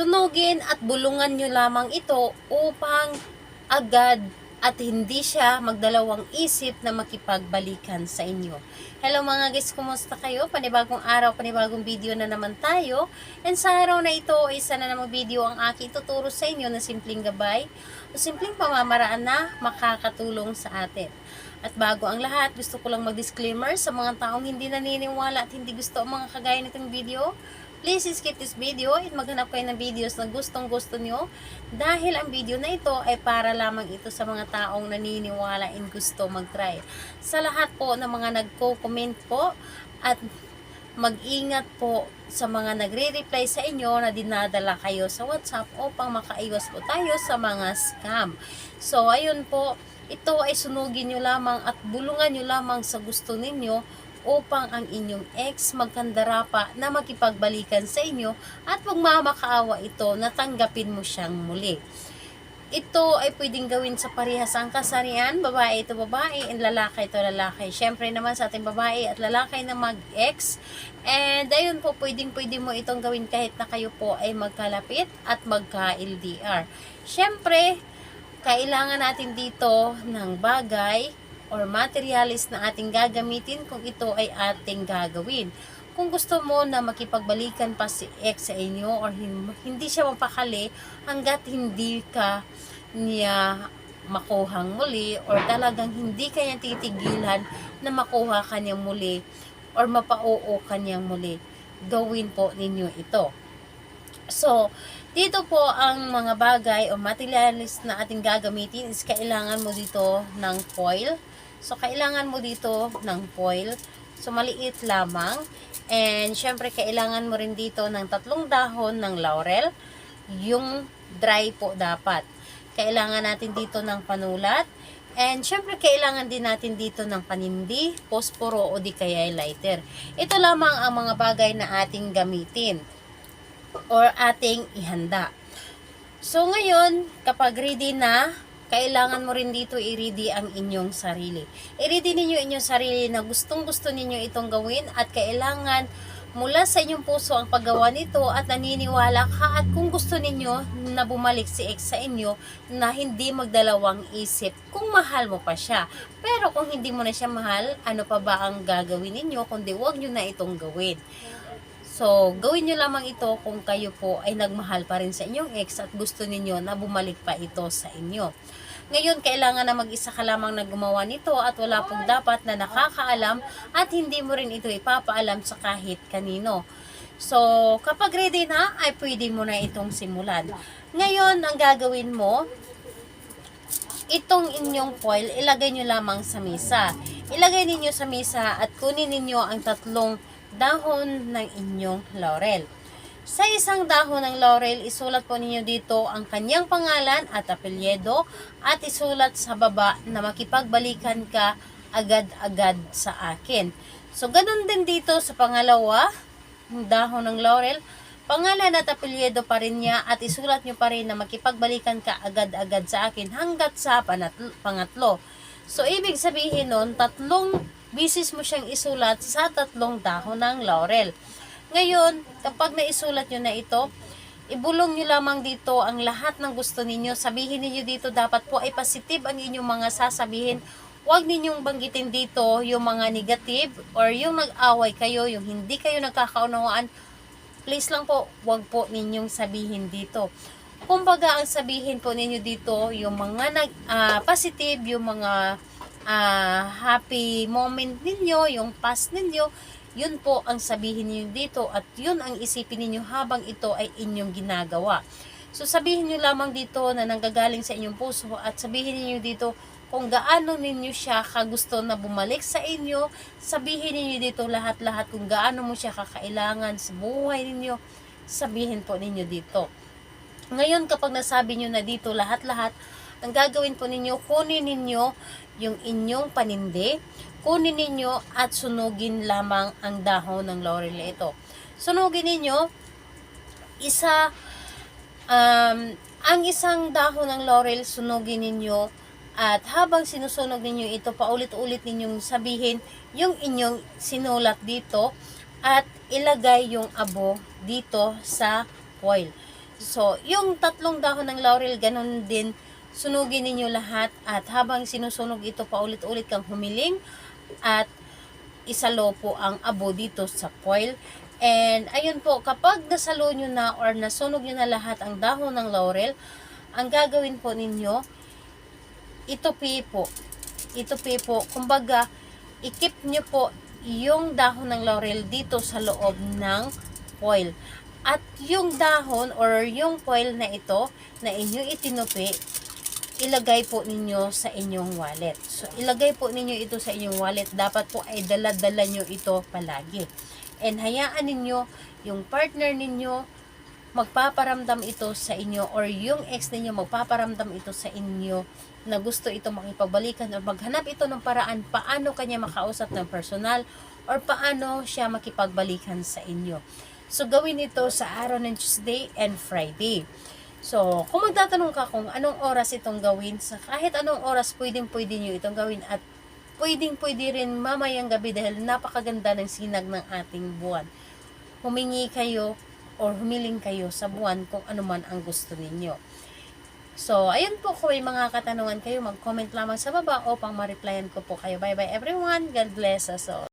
sunugin at bulungan nyo lamang ito upang agad at hindi siya magdalawang isip na makipagbalikan sa inyo. Hello mga guys, kumusta kayo? Panibagong araw, panibagong video na naman tayo. And sa araw na ito, isa na namang video ang aking tuturo sa inyo na simpleng gabay o simpleng pamamaraan na makakatulong sa atin. At bago ang lahat, gusto ko lang mag-disclaimer sa mga taong hindi naniniwala at hindi gusto ang mga kagaya nitong video. Please skip this video at maghanap kayo ng videos na gustong-gusto nyo dahil ang video na ito ay para lamang ito sa mga taong naniniwala and gusto mag-try. Sa lahat po ng mga nagko-comment po at mag-ingat po sa mga nagre-reply sa inyo na dinadala kayo sa WhatsApp upang makaiwas po tayo sa mga scam. So, ayun po, ito ay sunugin nyo lamang at bulungan nyo lamang sa gusto ninyo upang ang inyong ex magkandara pa na makipagbalikan sa inyo at magmamakaawa ito na tanggapin mo siyang muli. Ito ay pwedeng gawin sa parehas ang kasarian, babae ito babae, and lalaki ito lalaki. Syempre naman sa ating babae at lalaki na mag-ex. And ayun po, pwede mo itong gawin kahit na kayo po ay magkalapit at magka-LDR. Syempre, kailangan natin dito ng bagay or materialis na ating gagamitin kung ito ay ating gagawin. Kung gusto mo na makipagbalikan pa si ex sa inyo or hindi siya mapakali hanggat hindi ka niya makuhang muli or talagang hindi kanya titigilan na makuha kanyang muli or mapauo kanyang muli, gawin po ninyo ito. So, dito po ang mga bagay o materialis na ating gagamitin is kailangan mo dito ng foil. So, kailangan mo dito ng foil. So, maliit lamang. And, syempre, kailangan mo rin dito ng 3 dahon ng laurel. Yung dry po dapat. Kailangan natin dito ng panulat. And, syempre, kailangan din natin dito ng panindi, posporo o di kaya lighter. Ito lamang ang mga bagay na ating gamitin or ating ihanda. So, ngayon, kapag ready na, kailangan mo rin dito i-ready ang inyong sarili. I-ready ninyo inyong sarili na gustong-gusto ninyo itong gawin at kailangan mula sa inyong puso ang paggawa nito at naniniwala ka at kung gusto ninyo na bumalik si ex sa inyo na hindi magdalawang isip kung mahal mo pa siya. Pero kung hindi mo na siya mahal, ano pa ba ang gagawin ninyo kundi huwag nyo na itong gawin. So, gawin nyo lamang ito kung kayo po ay nagmahal pa rin sa inyong ex at gusto ninyo na bumalik pa ito sa inyo. Ngayon, kailangan na mag-isa ka lamang na gumawa nito at wala pong dapat na nakakaalam at hindi mo rin ito ipapaalam sa kahit kanino. So, kapag ready na, ay pwede mo na itong simulan. Ngayon, ang gagawin mo, itong inyong foil, ilagay nyo lamang sa mesa. Ilagay ninyo sa mesa at kunin ninyo ang 3 dahon ng inyong laurel. Sa isang dahon ng laurel, isulat po ninyo dito ang kanyang pangalan at apelyido at isulat sa baba na makipagbalikan ka agad-agad sa akin. So, ganun din dito sa pangalawa, dahon ng laurel, pangalan at apelyido pa rin niya at isulat nyo pa rin na makipagbalikan ka agad-agad sa akin hanggat sa pangatlo. So, ibig sabihin nun, 3 bisis mo siyang isulat sa 3 dahon ng laurel. Ngayon, kapag naisulat nyo na ito, ibulong nyo lamang dito ang lahat ng gusto ninyo. Sabihin ninyo dito, dapat po ay positive ang inyong mga sasabihin. Huwag ninyong banggitin dito yung mga negative or yung nag-away kayo, yung hindi kayo nagkakaunawaan. Please lang po, huwag po ninyong sabihin dito. Kumbaga, ang sabihin po ninyo dito, yung mga positive, yung mga happy moment ninyo, yung past ninyo, yun po ang sabihin niyo dito at yun ang isipin niyo habang ito ay inyong ginagawa. So, sabihin niyo lamang dito na nanggagaling sa inyong puso at sabihin niyo dito kung gaano ninyo siya kagusto na bumalik sa inyo. Sabihin niyo dito lahat-lahat kung gaano mo siya kakailangan sa buhay ninyo. Sabihin po ninyo dito. Ngayon, kapag nasabi niyo na dito lahat-lahat, ang gagawin po ninyo, kunin ninyo yung inyong panindi, kunin ninyo at sunugin lamang ang dahon ng laurel na ito. Sunugin ninyo, ang isang dahon ng laurel, sunugin ninyo at habang sinusunog ninyo ito, paulit-ulit ninyong sabihin yung inyong sinulat dito at ilagay yung abo dito sa foil. So, yung 3 dahon ng laurel, ganun din, sunugin ninyo lahat at habang sinusunog ito, paulit-ulit kang humiling at isalo po ang abo dito sa foil. And ayun po, kapag nasalo nyo na or nasunog nyo na lahat ang dahon ng laurel, ang gagawin po ninyo, itupi po. Itupi po. Kumbaga, ikip nyo po yung dahon ng laurel dito sa loob ng foil. At yung dahon or yung foil na ito na inyong itinupi, ilagay po ninyo sa inyong wallet. So, ilagay po ninyo ito sa inyong wallet. Dapat po ay dala-dala nyo ito palagi. And hayaan ninyo yung partner ninyo magpaparamdam ito sa inyo or yung ex ninyo magpaparamdam ito sa inyo na gusto ito makipagbalikan or maghanap ito ng paraan paano kanya makausap ng personal or paano siya makipagbalikan sa inyo. So, gawin ito sa araw ng Tuesday and Friday. So, kung magtatanong ka kung anong oras itong gawin, sa kahit anong oras pwede nyo itong gawin at pwede rin mamayang gabi dahil napakaganda ng sinag ng ating buwan. Humingi kayo or humiling kayo sa buwan kung ano man ang gusto ninyo. So, ayun po, kung may mga katanungan kayo, mag-comment lamang sa baba upang ma-replyan ko po kayo. Bye-bye everyone. God bless us all.